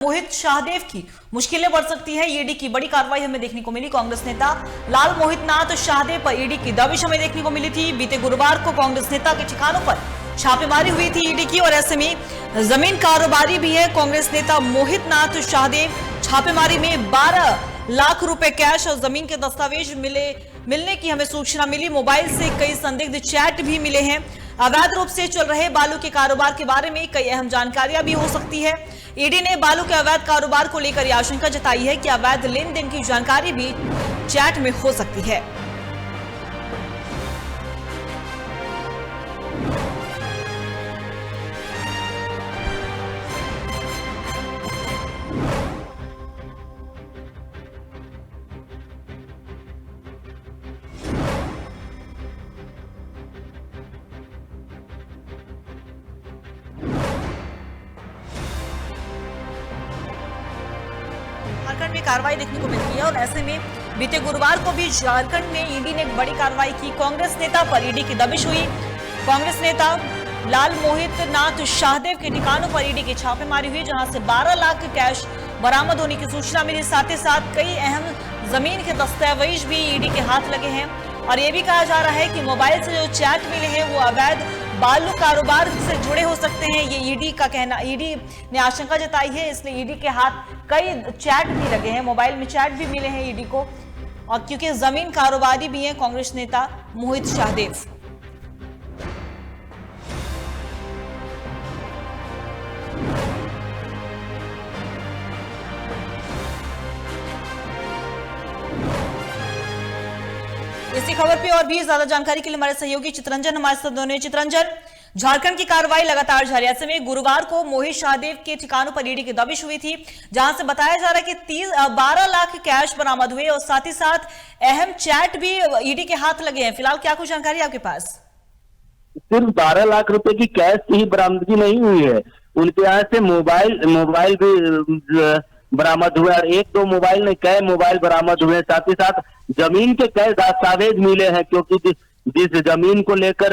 मोहित शाहदेव की मुश्किलें बढ़ सकती है। ईडी की बड़ी कार्रवाई हमें देखने को मिली। कांग्रेस नेता लाल मोहित नाथ शाहदेव पर ईडी की दबिश हमें देखने को मिली थी। बीते गुरुवार को कांग्रेस नेता के ठिकानों पर छापेमारी हुई थी ईडी की, और ऐसे में जमीन कारोबारी भी है कांग्रेस नेता मोहित नाथ शाहदेव। छापेमारी में 12 लाख रुपए कैश और जमीन के दस्तावेज मिलने की हमें सूचना मिली। मोबाइल से कई संदिग्ध चैट भी मिले हैं। अवैध रूप से चल रहे बालू के कारोबार के बारे में कई अहम जानकारियां भी हो सकती है। ईडी ने बालू के अवैध कारोबार को लेकर यह आशंका जताई है कि अवैध लेन देन की जानकारी भी चैट में हो सकती है। झारखंड में कार्रवाई देखने को मिलती है, और ऐसे में बीते गुरुवार को भी झारखंड में ईडी ने एक बड़ी कार्रवाई की। कांग्रेस नेता पर ईडी की दबिश हुई। कांग्रेस नेता लाल मोहित नाथ शाहदेव के ठिकानों पर ईडी की छापेमारी हुई, जहां से 12 लाख कैश बरामद होने की सूचना मिली। साथ ही साथ कई अहम जमीन के दस्तावेज भी ईडी के हाथ लगे हैं, और यह भी कहा जा रहा है कि मोबाइल से जो चैट मिले हैं वो अवैध बालू कारोबार से जुड़े हो सकते हैं। ये ईडी का कहना, ईडी ने आशंका जताई है, इसलिए ईडी के हाथ कई चैट भी लगे हैं, मोबाइल में चैट भी मिले हैं ईडी को, और क्योंकि जमीन कारोबारी भी हैं कांग्रेस नेता मोहित शाहदेव। इसी खबर पे और भी ज्यादा जानकारी के लिए हमारे सहयोगी चित्रंजन हमारे साथ दोनों। चित्रंजन, झारखंड की कार्रवाई लगातार जारी है। ऐसे में गुरुवार को मोहित शाहदेव के ठिकानों पर ईडी की दबिश हुई थी, जहां से बताया जा रहा है कि 12 लाख कैश बरामद हुए, और साथ ही साथ अहम चैट भी ईडी के हाथ लगे हैं। फिलहाल क्या कुछ जानकारी आपके पास? सिर्फ 12 लाख रुपए की कैश की ही बरामदगी नहीं हुई है, उनके यहाँ से मोबाइल भी बरामद हुए, और 1-2 मोबाइल नहीं कई मोबाइल बरामद हुए। साथ ही साथ जमीन के कई दस्तावेज मिले हैं, क्योंकि जिस जमीन को लेकर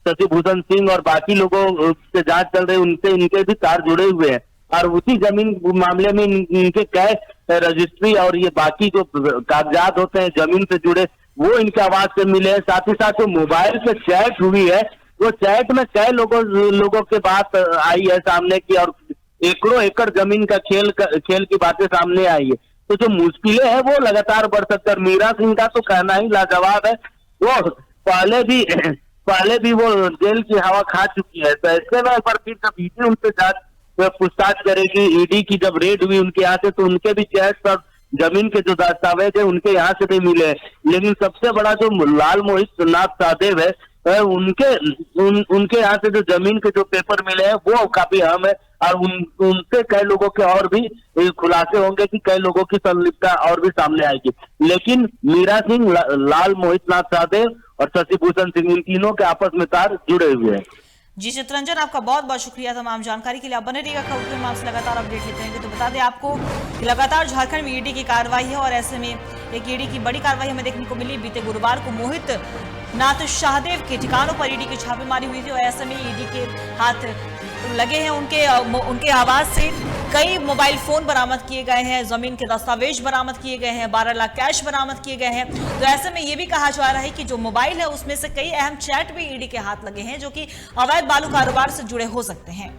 शशिभूषण सिंह और बाकी लोगों से जांच चल रही है, उनसे इनके भी तार जुड़े हुए हैं, और उसी जमीन मामले में इनके कई रजिस्ट्री और ये बाकी जो कागजात होते हैं जमीन से जुड़े, वो इनके आवाज से मिले हैं। साथ ही साथ जो मोबाइल पे चैट हुई है, वो चैट में कई लोगों के बात आई है सामने की, और एकड़ों एकड़ जमीन का खेल की बातें सामने आई है। तो जो मुश्किलें हैं वो लगातार बढ़ सकती है। मीरा सिंह का तो कहना ही लाजवाब है, वो पहले भी वो जेल की हवा खा चुकी है। तो ऐसे में एक बार फिर जब ईडी उनसे पूछताछ करेगी, ईडी की जब रेड हुई उनके यहाँ से, तो उनके भी चैट और जमीन के जो दस्तावेज है उनके यहाँ से भी मिले। लेकिन सबसे बड़ा जो लाल मोहित नाथ शाहदेव है, उनके यहाँ से जो जमीन के जो पेपर मिले हैं वो काफी अहम है, और उनसे कई लोगों के और भी खुलासे होंगे कि कई लोगों की संलिप्तता और भी सामने आएगी। लेकिन मीरा सिंह, लाल मोहित नाथ शाहदेव और शशिभूषण सिंह, इन तीनों के आपस में तार जुड़े हुए हैं। जी चित्रंजन, आपका बहुत बहुत शुक्रिया तमाम जानकारी के लिए। आप बने रहिएगा खबर के, हम आपसे लगातार अपडेट लेते रहेंगे। तो बता दें आपको कि लगातार झारखंड में ईडी की कार्रवाई है, और ऐसे में एक ईडी की बड़ी कार्रवाई हमें देखने को मिली। बीते गुरुवार को मोहित नाथ शाहदेव के ठिकानों पर ईडी की छापेमारी हुई थी, और ऐसे में ईडी के हाथ लगे हैं। उनके आवाज से कई मोबाइल फोन बरामद किए गए हैं, जमीन के दस्तावेज बरामद किए गए हैं, 12 लाख कैश बरामद किए गए हैं। तो ऐसे में यह भी कहा जा रहा है कि जो मोबाइल है उसमें से कई अहम चैट भी ईडी के हाथ लगे हैं, जो कि अवैध बालू कारोबार से जुड़े हो सकते हैं।